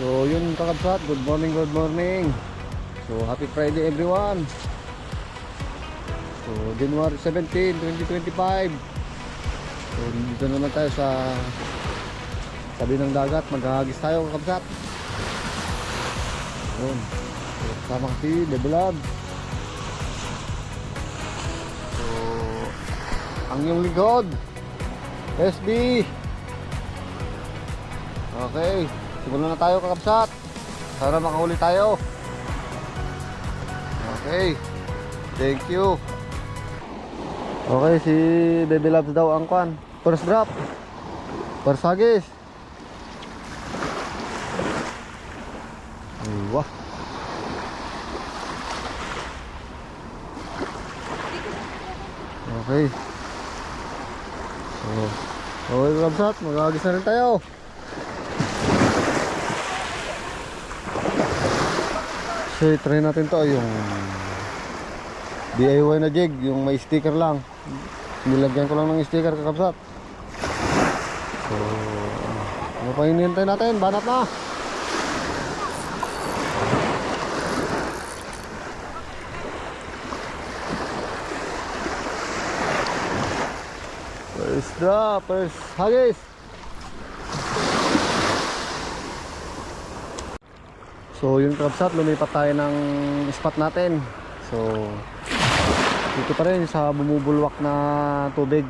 So yun kakabsat, good morning, good morning. So happy Friday everyone. So January 17, 2025. So dito naman tayo sa tabi ng dagat, maghahagis tayo kakabsat. Yun, so, kasama si Develab. So ang iyong lingkod SB. Okay, simulan na tayo kakabsat. Sana makahuli tayo. Okay, thank you. Okay, si Baby Loves daw ang kwan. First drop, first hagis. Wah. Okay. Okay kakabsat, maghahagis na rin tayo. So try natin to, yung DIY na jig, yung may sticker lang. Nilagyan ko lang ng sticker kakabsat. So ano pa hinihintay natin? Banat na. First drop, first hagis. So yung kakabsat, lumipat tayo ng spot natin. So dito pa rin sa bumubulwak na tubig.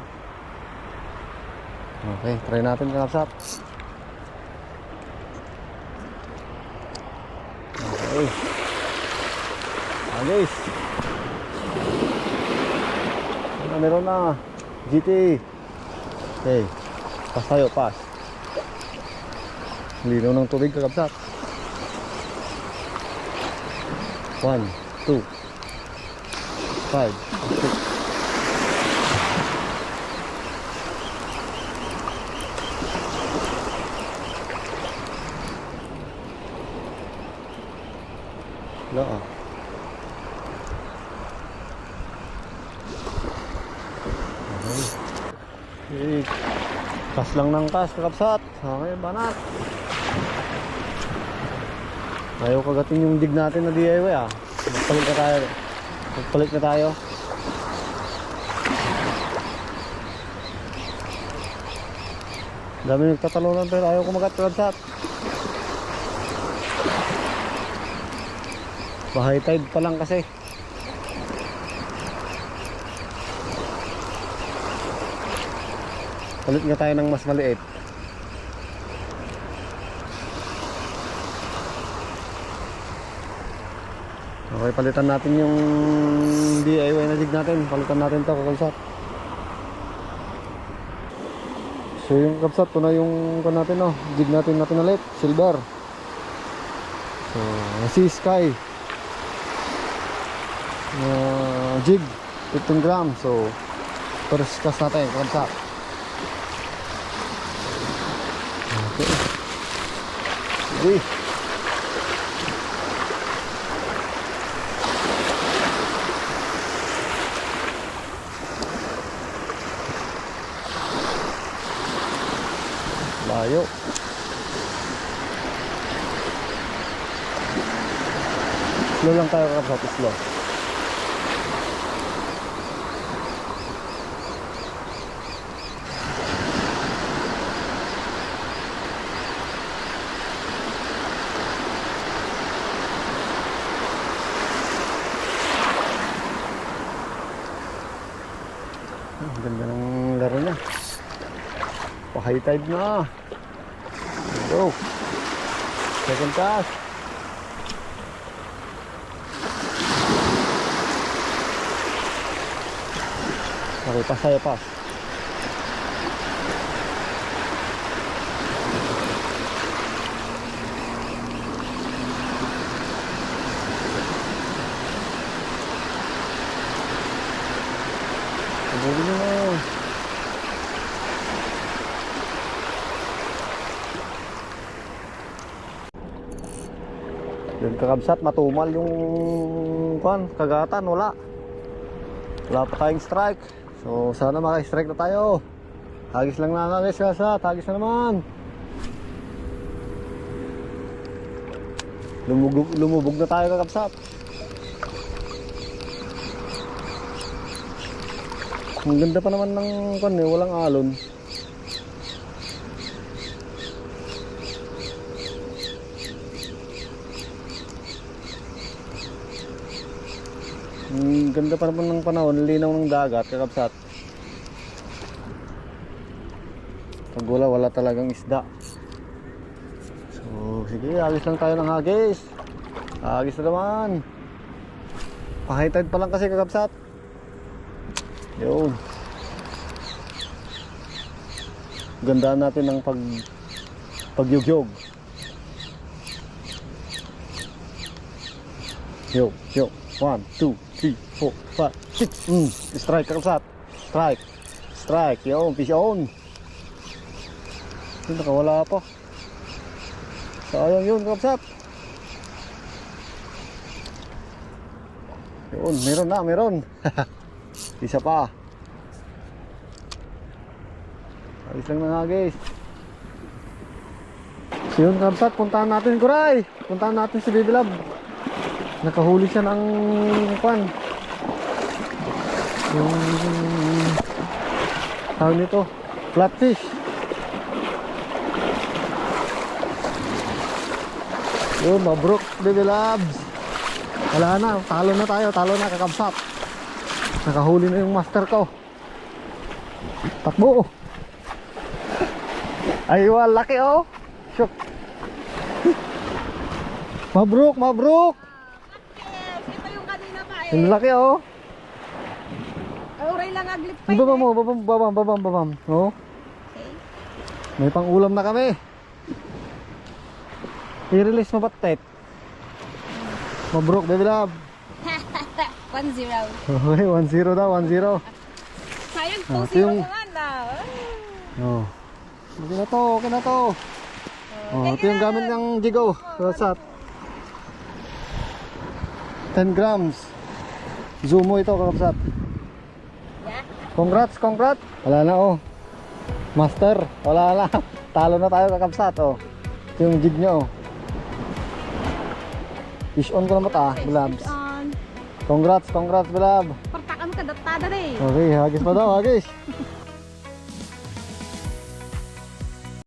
Okay, try natin kakabsat. Okay, hagis. Meron na GT. Okay, pas tayo, pas. Linaw ng tubig kakabsat. 1, 2, 5, 6. Wala ah. Okay. Kas lang ng kas kakabsat. Okay, banat. Ayaw kagatin yung dig natin na DIY ah. Magpalit na tayo. Magpalit na tayo. Dami nagtatalunan pero ayaw kumagat kakabsat. Bahay tide pa lang kasi. Palit nga tayo ng mas maliit. Okay, palitan natin yung DIY na jig natin. Palitan natin to kakabsat. So yung kakabsat, ito na yung natin, no? Jig natin ulit, silver. So Sea Sky jig 15 grams. So first cast natin kakabsat. Okay, sige. Layo. Slow lang tayo kakabsat, slow. Ganda ng laro niya. Pa-high tide na. Go. Second cast. Okay, pas tayo, pas. Pagbuhin nyo na. Yung kakabsat, matumal yung kagatan, wala pa tayong strike. So sana maka-strike na tayo. Hagis lang na guys, kakabsat, hagis na naman. Lumubog na tayo kakapsat. Ang ganda pa naman ng kan eh, walang alon. Ang ganda pa naman ng panahon, linaw ng dagat kakapsat. Pag wala talagang isda. So sige, alis lang tayo ng hagis. Hagis na naman. Pa-high tide pa lang kasi kakapsat. Yun. Gandaan natin ng pagyugyog. Yo. 1, 2, 3, 4, 5, 6. Strike kakapsat. Strike. Yo, fish on. Yun, nakawala pa. Sayang yun kakapsat. Yun, meron. Isa pa. Ayos lang na nga guys. So yun kakapsat, puntahan natin Kuray. Puntahan natin si Baby Love. Nakahuli siya ng kwan. Yung tawag nito, flatfish. Yun, mabrok Baby Loves. Wala na, talo na kakapsat. Nakahuli na yung master ko. Takbo. Ay, laki oh. Shook. Mabrok. Ito yung kanina pa eh. Yung laki oh. Uray lang aglip pa Babam mo, babam. Oh. Okay. May pang ulam na kami. I-release mo ba tet? Mabrok Baby Love. 1-0. Okay, 1-0 daw, 1-0. Sayang Ah, 2-0 ito yung- naman na. Oh. Okay na to. Oh, ito yung gamit ng Jigo. What's up? 10 grams. Zumo ito, kakapsat. Yeah. Congrats. Wala na oh. Master, wala na. Talo na tayo kakapsat oh. Ito yung jig niya oh. Fish on ko na mata, Bilabs. On. Congrats, Bilab. Partakan ka datada eh. Okay, hagis pa daw, hagis.